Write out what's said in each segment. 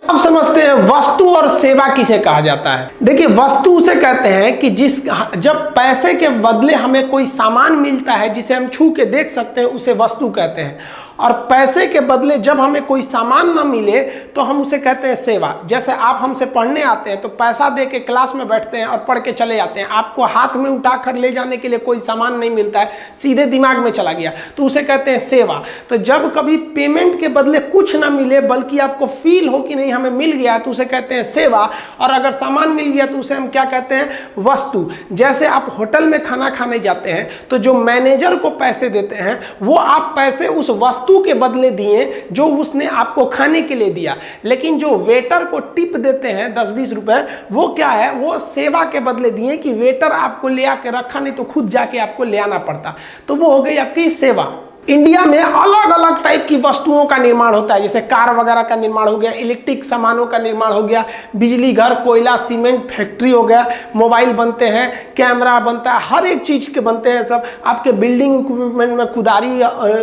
अब समझते हैं वस्तु और सेवा किसे कहा जाता है। देखिए, वस्तु उसे कहते हैं कि जब पैसे के बदले हमें कोई सामान मिलता है जिसे हम छू के देख सकते हैं, उसे वस्तु कहते हैं। और पैसे के बदले जब हमें कोई सामान ना मिले तो हम उसे कहते हैं सेवा। जैसे आप हमसे पढ़ने आते हैं तो पैसा दे के क्लास में बैठते हैं और पढ़ के चले जाते हैं, आपको हाथ में उठाकर ले जाने के लिए कोई सामान नहीं मिलता है, सीधे दिमाग में चला गया, तो उसे कहते हैं सेवा। तो जब कभी पेमेंट के बदले कुछ ना मिले बल्कि आपको फील हो कि नहीं हमें मिल गया, तो उसे कहते हैं सेवा। और अगर सामान मिल गया तो उसे हम क्या कहते हैं, वस्तु। जैसे आप होटल में खाना खाने जाते हैं तो जो मैनेजर को पैसे देते हैं वो आप पैसे उस वस्तु के बदले दिए जो उसने आपको खाने के लिए दिया। लेकिन जो वेटर को टिप देते हैं 10-20 रुपए, वो क्या है, वो सेवा के बदले दिए कि वेटर आपको ले आके रखा, नहीं तो खुद जाके आपको ले आना पड़ता, तो वो हो गई आपकी सेवा। इंडिया में अलग अलग टाइप की वस्तुओं का निर्माण होता है, जैसे कार वगैरह का निर्माण हो गया, इलेक्ट्रिक सामानों का निर्माण हो गया, बिजली घर, कोयला, सीमेंट फैक्ट्री हो गया, मोबाइल बनते हैं, कैमरा बनता है, हर एक चीज के बनते हैं सब। आपके बिल्डिंग इक्विपमेंट में कुदारी,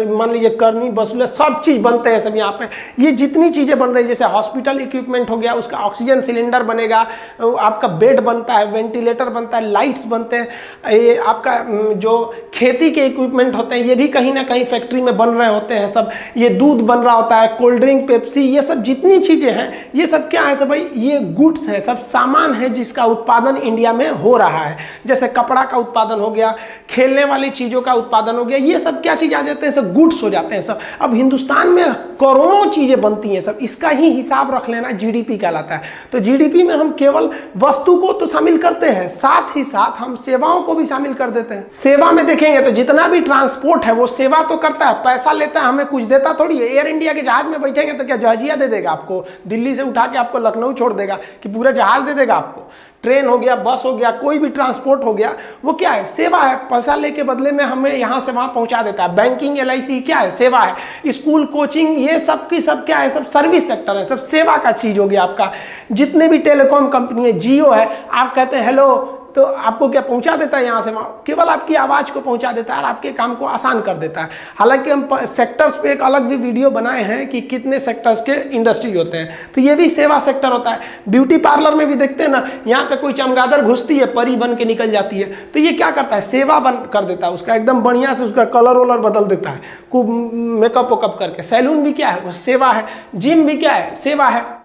मान लीजिए करनी, बसूले, सब चीज बनते हैं सब यहाँ पे। ये जितनी चीजें बन रही है, जैसे हॉस्पिटल इक्विपमेंट हो गया, उसका ऑक्सीजन सिलेंडर बनेगा, आपका बेड बनता है, वेंटिलेटर बनता है, लाइट्स बनते हैं, ये आपका जो खेती के इक्विपमेंट होते हैं ये भी कहीं ना कहीं फैक्ट्री में बन रहे होते हैं सब। ये दूध बन रहा होता है, कोल्ड ड्रिंक, पेप्सी, ये सब जितनी चीजें हैं ये सब क्या है, सब भाई ये गुड्स है, सब सामान है जिसका उत्पादन इंडिया में हो रहा है। जैसे कपड़ा का उत्पादन हो गया, खेलने वाली चीजों का उत्पादन हो गया, ये सब क्या चीज आ जाते हैं, सब गुड्स हो जाते हैं सब। अब हिंदुस्तान में करोड़ों चीजें बनती हैं सब, इसका ही हिसाब रख लेना जीडीपी कहलाता है। तो जीडीपी में हम केवल वस्तु को तो शामिल करते हैं, साथ ही साथ हम सेवाओं को भी शामिल कर देते हैं। सेवा में देखेंगे तो जितना भी ट्रांसपोर्ट है वो सेवा तो करता है, पैसा लेता है, हमें कुछ देता थोड़ी है। एयर इंडिया के जहाज में बैठेंगे तो क्या जहाजिया दे देगा आपको, दिल्ली से उठा के आपको लखनऊ छोड़ देगा कि पूरा जहाज दे देगा आपको। ट्रेन हो गया, बस हो गया, कोई भी ट्रांसपोर्ट हो गया, वो क्या है, सेवा है। पैसा लेके बदले में हमें यहाँ से वहाँ पहुँचा देता है। बैंकिंग, LIC क्या है, सेवा है। स्कूल, कोचिंग, ये सब की सब क्या है, सब सर्विस सेक्टर है, सब सेवा का चीज हो गया आपका। जितने भी टेलीकॉम कंपनी है, जियो है, आप कहते हैं हेलो तो आपको क्या पहुंचा देता है यहाँ से वहाँ, केवल आपकी आवाज़ को पहुंचा देता है और आपके काम को आसान कर देता है। हालांकि हम सेक्टर्स पे एक अलग भी वीडियो बनाए हैं कि कितने सेक्टर्स के इंडस्ट्री होते हैं, तो ये भी सेवा सेक्टर होता है। ब्यूटी पार्लर में भी देखते हैं ना, यहाँ पे कोई चमगादड़ घुसती है, परी बन के निकल जाती है, तो ये क्या करता है, सेवा बन कर देता है उसका, एकदम बढ़िया से उसका कलर वलर बदल देता है, खूब मेकअप वेकअप करके। सैलून भी क्या है, वो सेवा है। जिम भी क्या है, सेवा है।